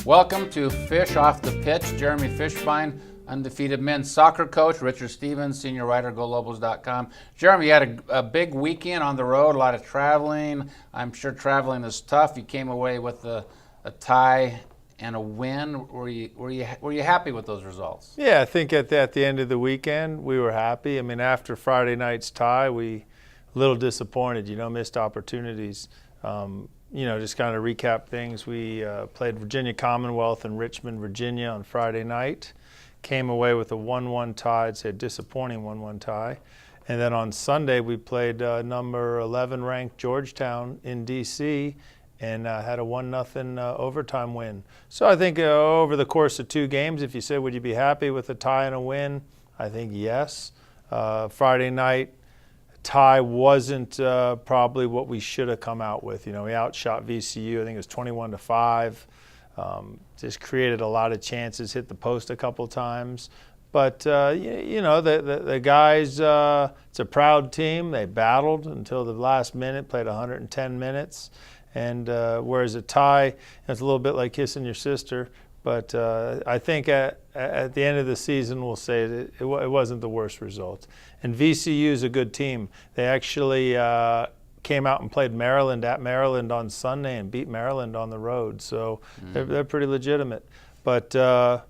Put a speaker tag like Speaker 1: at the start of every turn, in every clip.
Speaker 1: Welcome to Fish Off the Pitch. Jeremy Fishbein, undefeated men's soccer coach. Richard Stevens, senior writer, GoLobos.com. Jeremy, you had a big weekend on the road, a lot of traveling. I'm sure traveling is tough. You came away with a tie and a win. Were you happy with those results?
Speaker 2: Yeah, I think at the end of the weekend we were happy. I mean, after Friday night's tie, we a little disappointed. Missed opportunities. Just kind of recap things. We played Virginia Commonwealth in Richmond, Virginia on Friday night. Came away with a 1-1 tie. It's a disappointing 1-1 tie. And then on Sunday we played number 11 ranked Georgetown in D.C. and had a 1-0 overtime win. So I think over the course of two games, if you said, would you be happy with a tie and a win? I think yes. Friday night, tie wasn't probably what we should have come out with. We outshot VCU. I think it was 21-5. Just created a lot of chances, hit the post a couple times. But, the guys, it's a proud team. They battled until the last minute, played 110 minutes. And whereas a tie, it's a little bit like kissing your sister. But I think at the end of the season, we'll say that it wasn't the worst result. And VCU is a good team. They actually came out and played Maryland at Maryland on Sunday and beat Maryland on the road. So they're pretty legitimate. But,
Speaker 1: Now,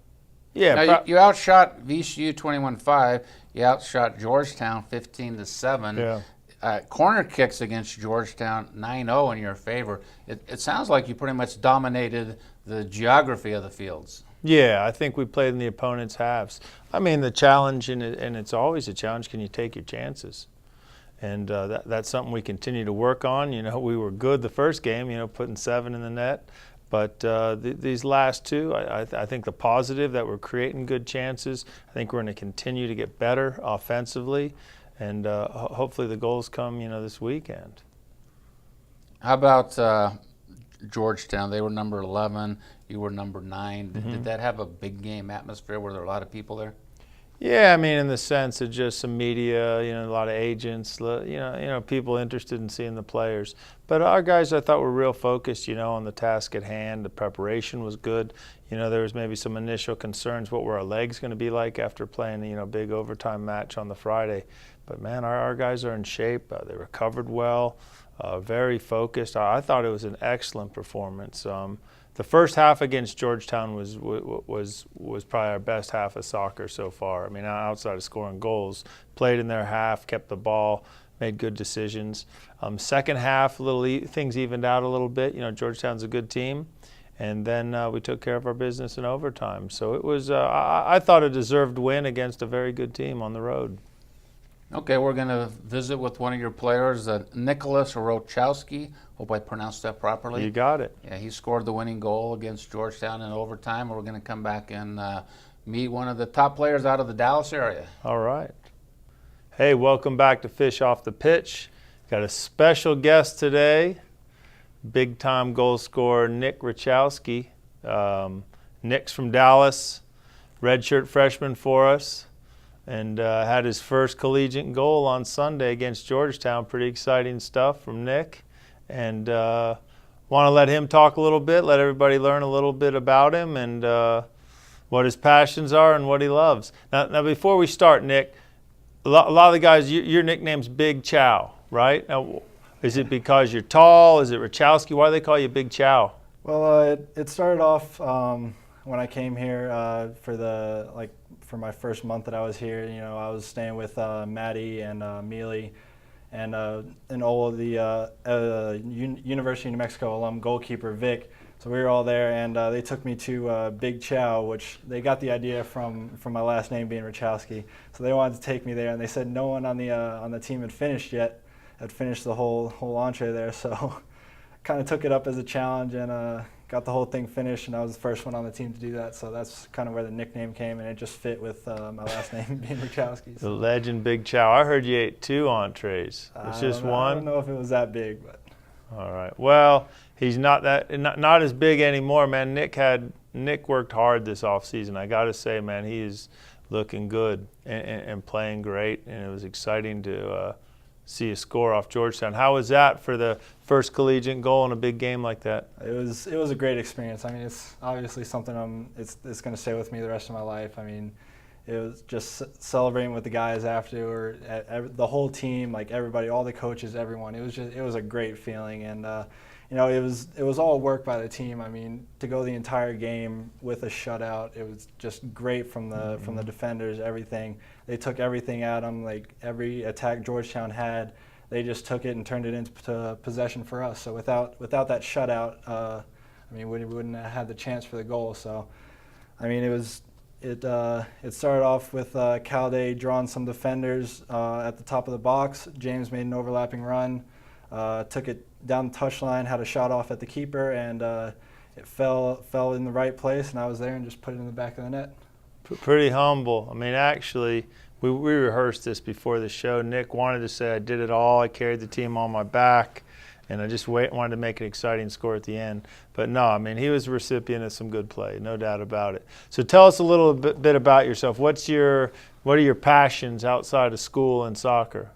Speaker 1: you outshot VCU 21-5. You outshot Georgetown 15-7.
Speaker 2: Yeah.
Speaker 1: Corner kicks against Georgetown 9-0 in your favor. It sounds like you pretty much dominated the geography of the fields.
Speaker 2: Yeah, I think we played in the opponent's halves. I mean, the challenge, and it's always a challenge, can you take your chances? And that's something we continue to work on. We were good the first game, putting 7 in the net. But these last two, I think the positive that we're creating good chances. I think we're going to continue to get better offensively. And hopefully the goals come, this weekend.
Speaker 1: How about Georgetown? They were number 11. You were number 9. Did that have a big game atmosphere? Were there a lot of people there?
Speaker 2: Yeah, I mean, in the sense of just some media, a lot of agents, people interested in seeing the players. But our guys, I thought, were real focused, on the task at hand. The preparation was good. There was maybe some initial concerns. What were our legs going to be like after playing, a big overtime match on the Friday? But, man, our guys are in shape. They recovered well, very focused. I thought it was an excellent performance. The first half against Georgetown was probably our best half of soccer so far. I mean, outside of scoring goals, played in their half, kept the ball, made good decisions. Second half, things evened out a little bit. Georgetown's a good team. And then we took care of our business in overtime. So it was, I thought, a deserved win against a very good team on the road.
Speaker 1: Okay, we're going to visit with one of your players, Nicholas Rochowski. Hope I pronounced that properly.
Speaker 2: You got it.
Speaker 1: Yeah, he scored the winning goal against Georgetown in overtime. We're going to come back and meet one of the top players out of the Dallas area.
Speaker 2: All right. Hey, welcome back to Fish Off the Pitch. Got a special guest today, big-time goal scorer Nick Rochowski. Nick's from Dallas, redshirt freshman for us. And had his first collegiate goal on Sunday against Georgetown. Pretty exciting stuff from Nick. And want to let him talk a little bit, let everybody learn a little bit about him and what his passions are and what he loves. Now before we start, Nick, a lot of the guys, your nickname's Big Chow, right? Now, is it because you're tall? Is it Rochowski? Why do they call you Big Chow?
Speaker 3: Well, it started off when I came here for my first month that I was here. I was staying with Maddie and Mealy and Ola, the University of New Mexico alum goalkeeper Vic. So we were all there, and they took me to Big Chow, which they got the idea from my last name being Rochowski. So they wanted to take me there, and they said no one on the team had finished yet, had finished the whole entree there. So kind of took it up as a challenge and got the whole thing finished, and I was the first one on the team to do that. So that's kind of where the nickname came, and it just fit with my last name being Rochowski.
Speaker 2: The legend Big Chow. I heard you ate 2 entrees. It's just one?
Speaker 3: I don't know if it was that big, but.
Speaker 2: All right. Well, he's not as big anymore, man. Nick worked hard this offseason. I got to say, man, he is looking good and playing great, and it was exciting to see you score off Georgetown. How was that for the first collegiate goal in a big game like that?
Speaker 3: It was a great experience. I mean, it's obviously something it's going to stay with me the rest of my life. I mean, it was just celebrating with the guys after, or the whole team, like everybody, all the coaches, everyone. It was a great feeling, and you know, it was all work by the team. I mean, to go the entire game with a shutout, it was just great from the defenders. Everything, they took everything at them. Like every attack Georgetown had, they just took it and turned it into possession for us. So without that shutout, I mean, we wouldn't have had the chance for the goal. So, I mean, it started off with Calday drawing some defenders at the top of the box. James made an overlapping run, took it down the touchline, had a shot off at the keeper, and it fell in the right place, and I was there and just put it in the back of the net.
Speaker 2: Pretty humble. I mean, actually, we rehearsed this before the show. Nick wanted to say I did it all. I carried the team on my back, and I just wanted to make an exciting score at the end. But no, I mean, he was a recipient of some good play, no doubt about it. So tell us a little bit about yourself. What are your passions outside of school and soccer?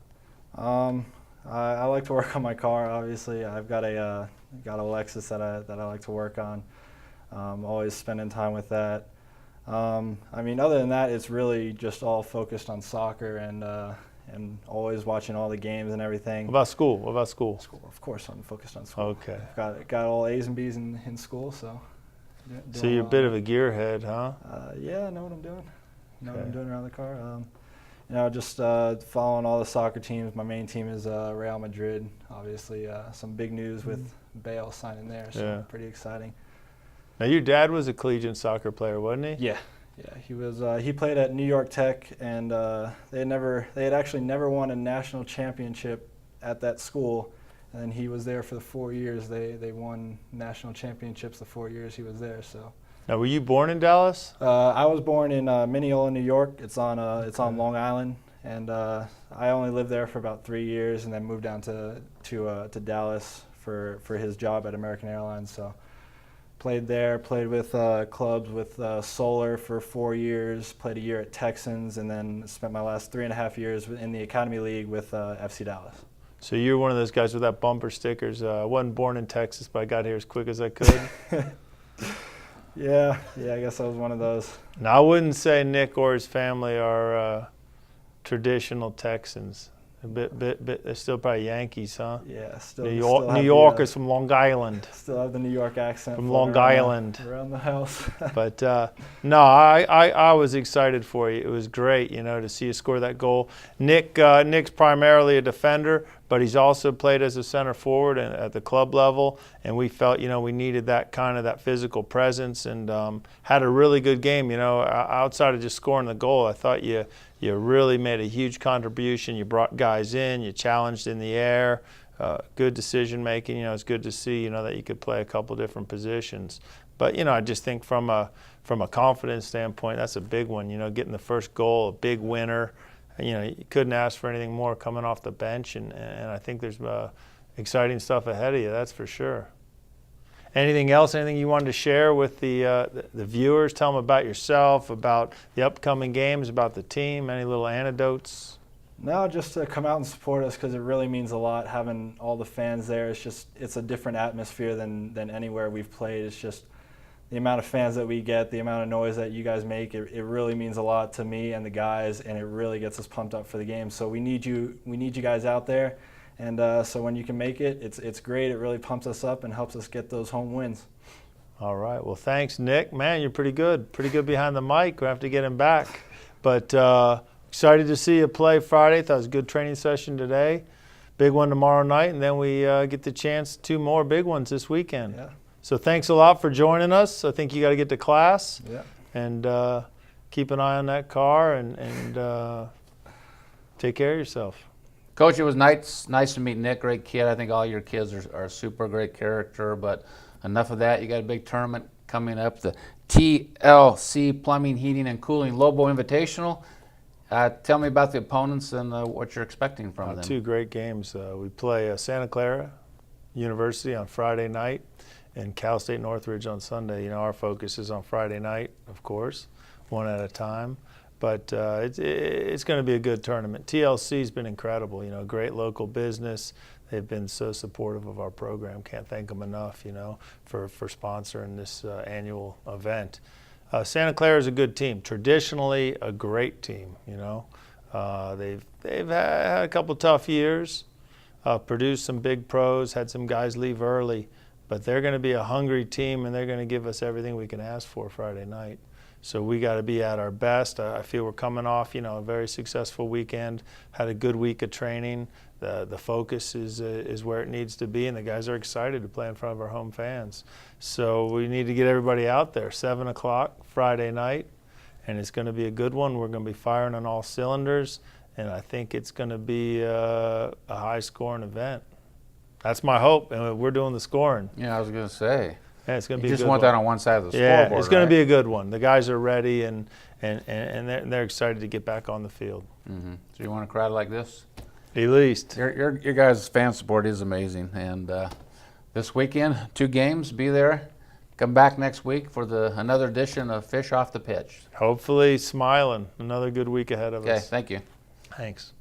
Speaker 3: I like to work on my car. Obviously, I've got a Lexus that I like to work on. Always spending time with that. I mean, other than that, it's really just all focused on soccer and always watching all the games and everything.
Speaker 2: What about school? What about school?
Speaker 3: School, of course, I'm focused on school.
Speaker 2: Okay.
Speaker 3: I've got all A's and B's in school, so.
Speaker 2: So you're a bit of a gearhead, huh?
Speaker 3: Yeah, I know what I'm doing. What I'm doing around the car. You know, just following all the soccer teams. My main team is Real Madrid. Obviously, some big news with Bale signing there, so pretty exciting.
Speaker 2: Now, your dad was a collegiate soccer player, wasn't he?
Speaker 3: Yeah, he was. He played at New York Tech, and they had actually never won a national championship at that school. And he was there for the 4 years. They won national championships the 4 years he was there. So.
Speaker 2: Now, were you born in Dallas?
Speaker 3: I was born in Mineola, New York. It's on Long Island, and I only lived there for about 3 years, and then moved down to Dallas for his job at American Airlines. So played there, played with clubs with Solar for 4 years, played a year at Texans, and then spent my last 3.5 years in the Academy League with FC Dallas.
Speaker 2: So you're one of those guys with that bumper stickers. I wasn't born in Texas, but I got here as quick as I could.
Speaker 3: Yeah, I guess I was one of those.
Speaker 2: Now, I wouldn't say Nick or his family are traditional Texans. They're still probably Yankees, huh?
Speaker 3: Yeah, still.
Speaker 2: New Yorkers from Long Island.
Speaker 3: Still have the New York accent.
Speaker 2: From Long Island.
Speaker 3: Around the house.
Speaker 2: But no, I was excited for you. It was great, you know, to see you score that goal. Nick's primarily a defender, but he's also played as a center forward at the club level, and we felt, you know, we needed that physical presence, and had a really good game. You know, outside of just scoring the goal, I thought you really made a huge contribution. You brought guys in, you challenged in the air, good decision making. You know, it's good to see, you know, that you could play a couple different positions. But, you know, I just think from a confidence standpoint, that's a big one. You know, getting the first goal, a big winner. You know, you couldn't ask for anything more coming off the bench, and I think there's exciting stuff ahead of you, that's for sure. Anything else, anything you wanted to share with the viewers? Tell them about yourself, about the upcoming games, about the team, any little anecdotes?
Speaker 3: No, just to come out and support us, because it really means a lot having all the fans there. It's a different atmosphere than anywhere we've played. It's just the amount of fans that we get, the amount of noise that you guys make, it really means a lot to me and the guys, and it really gets us pumped up for the game. So we need you guys out there, and so when you can make it, it's great. It really pumps us up and helps us get those home wins.
Speaker 2: All right. Well, thanks, Nick. Man, you're pretty good behind the mic. We'll have to get him back. But excited to see you play Friday. Thought it was a good training session today. Big one tomorrow night, and then we get the chance 2 more big ones this weekend.
Speaker 3: Yeah.
Speaker 2: So thanks a lot for joining us. I think you got to get to class.
Speaker 3: Yeah.
Speaker 2: And keep an eye on that car, and take care of yourself.
Speaker 1: Coach, it was nice to meet Nick. Great kid. I think all your kids are super great character. But enough of that. You got a big tournament coming up, the TLC Plumbing, Heating, and Cooling Lobo Invitational. Tell me about the opponents and what you're expecting from them.
Speaker 2: 2 great games. We play Santa Clara University on Friday night and Cal State Northridge on Sunday. You know, our focus is on Friday night, of course, one at a time. But it's going to be a good tournament. TLC's been incredible, you know, great local business. They've been so supportive of our program. Can't thank them enough, you know, for sponsoring this annual event. Santa Clara is a good team, traditionally a great team, you know. They've had a couple tough years, produced some big pros, had some guys leave early, but they're going to be a hungry team, and they're going to give us everything we can ask for Friday night. So we got to be at our best. I feel we're coming off, you know, a very successful weekend, had a good week of training. The focus is where it needs to be, and the guys are excited to play in front of our home fans. So we need to get everybody out there, 7 o'clock Friday night, and it's going to be a good one. We're going to be firing on all cylinders, and I think it's going to be a high-scoring event. That's my hope, and we're doing the scoring.
Speaker 1: Yeah, I was going to say.
Speaker 2: Yeah, it's going to be
Speaker 1: You
Speaker 2: a
Speaker 1: just
Speaker 2: good
Speaker 1: want
Speaker 2: one.
Speaker 1: that on one side of the
Speaker 2: Yeah,
Speaker 1: scoreboard,
Speaker 2: it's going
Speaker 1: right?
Speaker 2: to be a good one. The guys are ready, and they're excited to get back on the field.
Speaker 1: Mm-hmm. So you want a crowd like this?
Speaker 2: At least.
Speaker 1: Your guys' fan support is amazing, and this weekend, 2 games. Be there. Come back next week for another edition of Fish Off the Pitch.
Speaker 2: Hopefully smiling. Another good week ahead of
Speaker 1: Okay,
Speaker 2: us.
Speaker 1: thank you.
Speaker 2: Thanks.